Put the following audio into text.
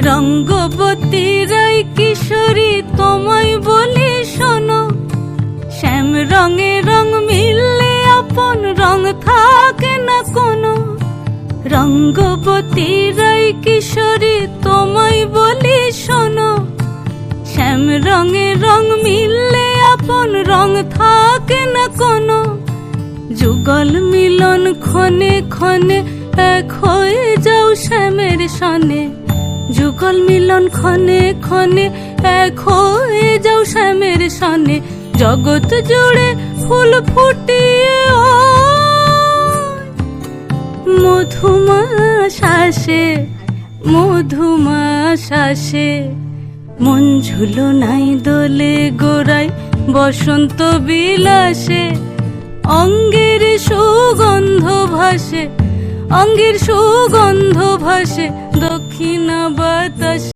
রঙ্গবতী রাই কিশোরী তোমায় বলি শোনো, শ্যাম রঙে রং মিললে আপন রং থাকে না কোনো। রঙ্গবতী রাই কিশোরী তোমায় বলি শোনো, শ্যাম রঙে রং মিললে আপন রং থাকে না কোনো। যুগল মিলন ক্ষণে ক্ষণে এক হয়ে যাও শ্যামের সনে, যুগল মিলন ক্ষণে ক্ষণে এক হয়ে যাও শ্যামের সনে। জগৎ জুড়ে ফুল ফুটিয়ে মধুমাস আসে, মধুমাস আসে। মন ঝুলো নাই দোলে গোড়ায় বসন্ত বিলাসে, অঙ্গের সুগন্ধ ভাসে, অঙ্গের সুগন্ধ ভাসে দক্ষিণা বাতাসে।